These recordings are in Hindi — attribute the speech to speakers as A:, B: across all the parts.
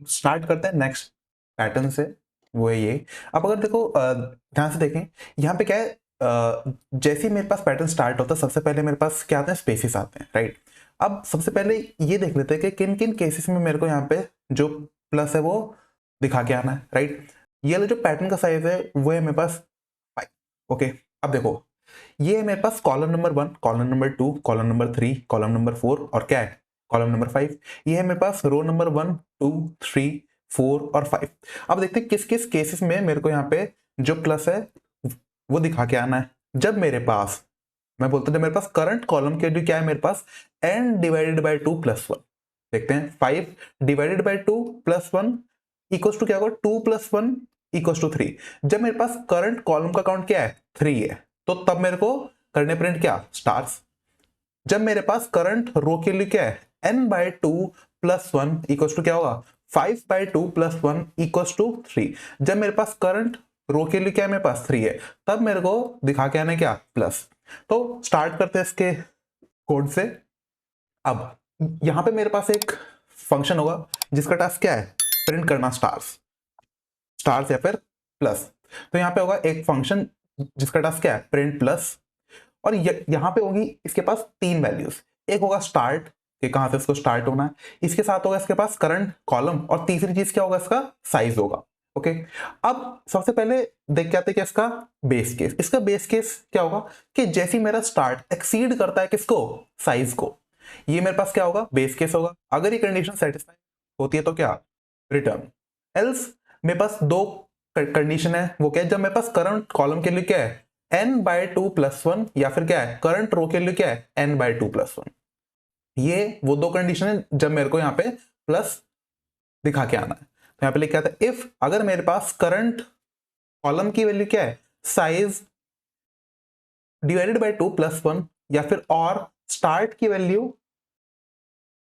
A: स्टार्ट करते हैं नेक्स्ट पैटर्न से, वो है ये। अब अगर देखो ध्यान से देखें, यहाँ पे क्या है, जैसे ही मेरे पास पैटर्न स्टार्ट होता है सबसे पहले मेरे पास क्या आते हैं, स्पेसिस आते हैं, राइट। अब सबसे पहले ये देख लेते हैं कि किन किन केसेस में मेरे को यहाँ पे जो प्लस है वो दिखा के आना है, राइट। ये वाला जो पैटर्न का साइज है वो है मेरे पास 5। ओके, अब देखो ये है मेरे पास column number 1, column number 2, column number 3, column number 4 और क्या है, कॉलम नंबर 5। ये है मेरे पास रो नंबर 1, 2, 3, 4 और 5। अब देखते हैं किस किस केसेस में मेरे को यहाँ पे जो प्लस है वो दिखा के आना है। जब मेरे पास, मैं बोलता हूँ, जब मेरे पास करंट कॉलम के लिए क्या है मेरे पास, n डिवाइडेड बाय 2 प्लस 1। देखते हैं 5 divided by 2 plus 1 equals to क्या होगा, 2 प्लस 1 इक्वल्स टू 3। जब मेरे पास करंट कॉलम का काउंट क्या है, 3 है, तो तब मेरे को करने प्रिंट क्या, स्टार्स। जब मेरे पास करंट रो के लिए क्या है, n by 2 plus 1 equals to क्या होगा, 5 बाय 2 प्लस 1 इक्वल्स टू 3। जब मेरे पास करंट रो के लिए क्या है, मेरे पास 3 है, तब मेरे को दिखा के आना है क्या, प्लस। तो स्टार्ट करते हैं इसके कोड से। अब यहां पे मेरे पास एक फंक्शन होगा जिसका टास्क क्या है, प्रिंट करना स्टार्स, स्टार्स या फिर प्लस। तो यहाँ पे होगा एक फंक्शन जिसका टास्क क्या है, प्रिंट प्लस। और यहां पे होगी इसके पास 3 वैल्यूज। एक होगा स्टार्ट, कि कहां से इसको स्टार्ट होना है, इसके साथ होगा इसके पास करंट कॉलम, और तीसरी चीज क्या होगा, इसका साइज होगा। ओके, अब सबसे पहले देख के आते हैं कि इसका बेस केस। इसका बेस केस क्या होगा कि जैसे ही मेरा स्टार्ट एक्सीड करता है किसको, साइज को, ये मेरे पास क्या होगा, बेस केस होगा। अगर ये कंडीशन सेटिस्फाई होती है तो क्या, रिटर्न। एल्स मेरे पास दो कंडीशन है, वो क्या है, जब मेरे पास करंट कॉलम के लिए क्या है, n बाय 2 प्लस 1, या फिर क्या है, करंट रो के लिए क्या है, n बाय 2 प्लस 1। ये वो दो कंडीशन है जब मेरे को यहाँ पे प्लस दिखा के आना है। तो यहाँ पे लिख के आता है इफ, अगर मेरे पास करंट कॉलम की वैल्यू क्या है, साइज डिवाइडेड बाय 2 प्लस 1, या फिर और स्टार्ट की वैल्यू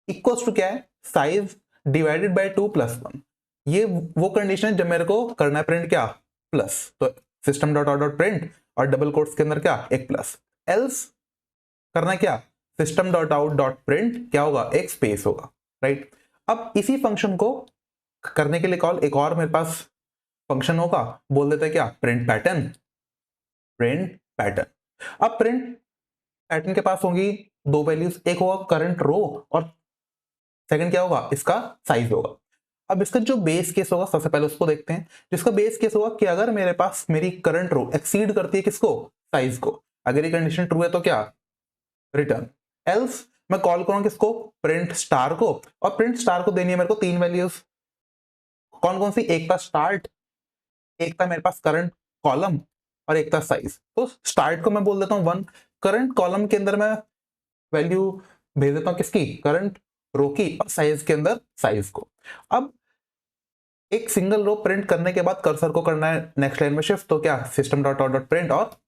A: इक्वल्स टू क्या है, साइज डिवाइडेड बाय 2 प्लस 1। ये वो कंडीशन है जब मेरे को करना है प्रिंट क्या, प्लस। तो system dot out dot print और डबल कोट्स के अंदर क्या, एक प्लस। एल्स करना है क्या, system dot out dot print क्या होगा, एक स्पेस होगा, राइट। अब इसी फंक्शन को करने के लिए कॉल एक और मेरे पास फंक्शन होगा, बोल देते हैं क्या, प्रिंट पैटर्न, प्रिंट पैटर्न। अब प्रिंट पैटर्न के पास होंगी दो वैल्यूज, एक होगा करंट रो और सेकंड क्या होगा, इसका साइज होगा। अब इसका जो बेस केस होगा सबसे पहले उसको देखते हैं। जिसका बेस केस होगा कि अगर मेरे पास मेरी करंट रो एक्सीड करती है किसको, साइज को, अगर ये कंडीशन ट्रू है तो क्या, रिटर्न। एल्स मैं कॉल करूं किसको, प्रिंट स्टार को, और प्रिंट स्टार को देनी है मेरे को 3 वैल्यूज। कौन कौन सी, एक था स्टार्ट, एक था मेरे पास करंट कॉलम, और एक था साइज। तो स्टार्ट को मैं बोल देता हूं 1, करंट कॉलम के अंदर मैं वैल्यू भेज देता हूं किसकी, करंट रो की, और साइज के अंदर साइज को। अब एक सिंगल रो प्रिंट करने के बाद कर्सर को करना है नेक्स्ट लाइन में शिफ्ट, तो क्या, system dot out dot print, और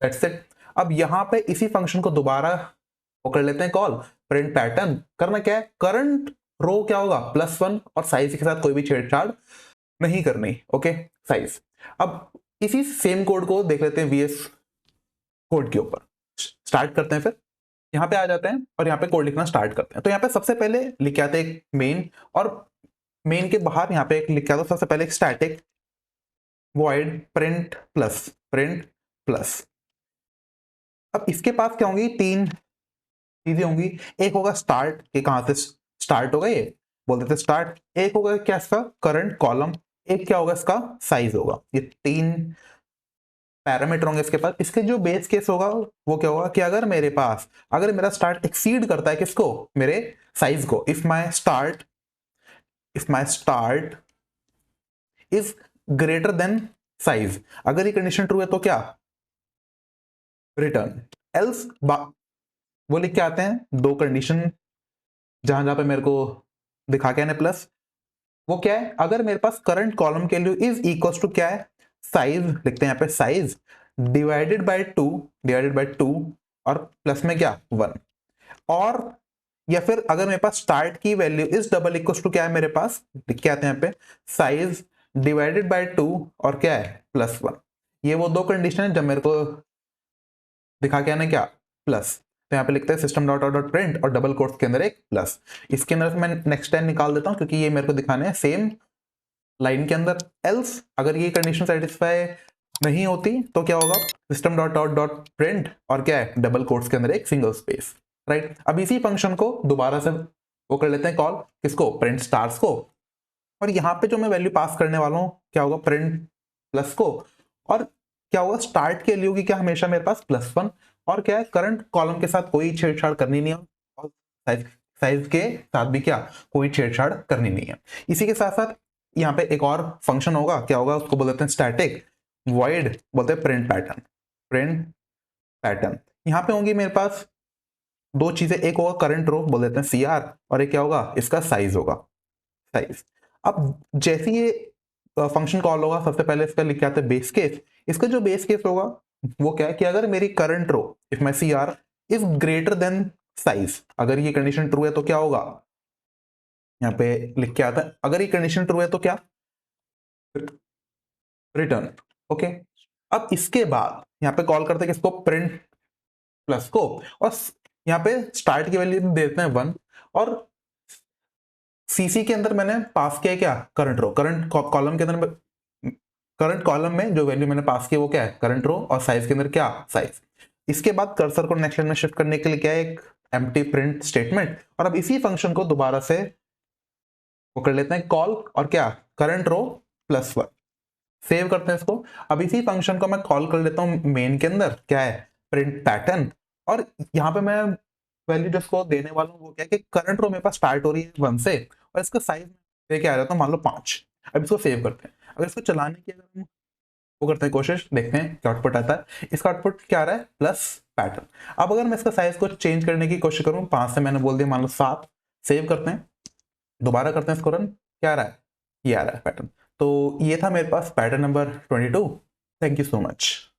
A: दैट्स इट। अब यहां पे इसी फंक्शन को दोबारा वो कर लेते हैं कॉल, प्रिंट पैटर्न। करना क्या है, करंट रो क्या होगा, +1, और साइज के साथ कोई भी छेड़छाड़ नहीं करनी। Okay, size. अब इसी सेम कोड को देख लेते हैं वीएस कोड के ऊपर। स्टार्ट करते हैं, फिर यहाँ पे आ जाते हैं और यहाँ पे कोड लिखना स्टार्ट करते हैं। तो यहाँ पे सबसे पहले लिख के आते हैं एक मेन, और मेन के बाहर यहाँ पे एक लिख के आता, सबसे पहले एक static void print plus, print plus. अब इसके पास क्या होंगी, 3 चीजें होंगी। एक होगा स्टार्ट, कि कहां से स्टार्ट होगा, ये बोल देते स्टार्ट। एक होगा क्या, इसका करंट कॉलम। एक क्या होगा, इसका साइज होगा। ये 3 पैरामीटर होंगे इसके पास। इसके जो बेस केस होगा वो क्या होगा कि अगर मेरे पास, अगर मेरा स्टार्ट एक्सीड करता है किसको, मेरे साइज को, if my start is greater than size, अगर ये कंडीशन ट्रू है तो क्या, रिटर्न। एल्स वो लिख के आते हैं दो कंडीशन जहां जहां पे मेरे को दिखा के आने प्लस। वो क्या है, अगर मेरे पास करंट कॉलम के लिए इज इक्वल टू क्या है, साइज लिखते हैं यहाँ पे, साइज डिवाइडेड बाय 2, और प्लस में क्या, 1। और या फिर अगर मेरे पास स्टार्ट की value is double equal to क्या है, मेरे पास लिख के आते हैं यहाँ पे, साइज डिवाइडेड बाय 2 और क्या है, +1। ये वो दो कंडीशन है जब मेरे को दिखा के आना क्या, प्लस। तो यहाँ पे लिखते हैं system dot out dot print और डबल कोट्स के अंदर एक प्लस। इसके अंदर मैं नेक्स्ट टाइम निकाल देता हूँ क्योंकि ये मेरे को दिखाने हैं सेम लाइन के अंदर। एल्स अगर ये कंडीशन सेटिस्फाई नहीं होती तो क्या होगा, system dot out dot print और क्या है, डबल कोट्स के अंदर एक सिंगल स्पेस, राइट। अब इसी फंक्शन को दोबारा से वो कर लेते हैं कॉल, किसको, प्रिंट स्टार्स को। और यहाँ पे जो मैं वैल्यू पास करने वाला हूँ क्या होगा, प्रिंट प्लस को, और क्या होगा, स्टार्ट के लिए होगी क्या, हमेशा मेरे पास +1, और क्या है, करंट कॉलम के साथ कोई छेड़छाड़ करनी नहीं है, और साइज के साथ भी क्या, कोई छेड़छाड़ करनी नहीं है। इसी के साथ साथ यहाँ पे एक और फंक्शन होगा, क्या होगा, उसको बोलते हैं स्टैटिक वॉइड, बोलते हैं प्रिंट पैटर्न। प्रिंट पैटर्न यहाँ पे होंगी मेरे पास दो चीजें, एक होगा करंट रो, बोल देते हैं CR, और एक क्या होगा, इसका साइज होगा, साइज। अब जैसे ये फंक्शन कॉल होगा, सबसे पहले इसका लिख के आते हैं बेस केस। इसका जो बेस केस होगा वो क्या है कि अगर मेरी current row, if my CR is greater than size, अगर ये कंडीशन ट्रू है तो क्या होगा, यहाँ पे लिख के आता है, अगर ये कंडीशन ट्रू है तो क्या, रिटर्न। ओके, अब इसके बाद यहाँ पे कॉल करते हैं किसको, प्रिंट प्लस को, और यहाँ पे स्टार्ट की वैल्यू देते हैं 1, और सीसी के अंदर मैंने पास किया क्या, करंट रो, करंट कॉलम के अंदर, करंट कॉलम में जो वैल्यू मैंने पास किया वो क्या है, करंट रो, और साइज के अंदर क्या, साइज। इसके बाद कर्सर को नेक्स्ट लाइन में शिफ्ट करने के लिए क्या है, एक एम्प्टी प्रिंट स्टेटमेंट, और अब इसी फंक्शन को दोबारा से वो कर लेते हैं कॉल, और क्या, करंट रो +1, सेव करते हैं इसको। अब इसी फंक्शन को मैं कॉल कर लेता हूं मेन के अंदर, क्या है, प्रिंट पैटर्न, और यहाँ पे मैं वैल्यू जिसको देने वाला हूँ वो क्या है कि करंट रो मेरे पास स्टार्ट हो रही है 1 से, और इसका साइज लेके आ जाता हूँ मान लो 5। अब इसको सेव करते हैं, अगर इसको चलाने की अगर हम वो करते हैं कोशिश, देखते हैं क्या आउटपुट आता है। इसका आउटपुट क्या आ रहा है, प्लस पैटर्न। अब अगर मैं इसका साइज को चेंज करने की कोशिश करूँ, 5 से मैंने बोल दिया मान लो 7, सेव करते हैं, दोबारा करते हैं इसको रन, क्या आ रहा है, ये आ रहा है पैटर्न। तो ये था मेरे पास pattern number 22। Thank you so much.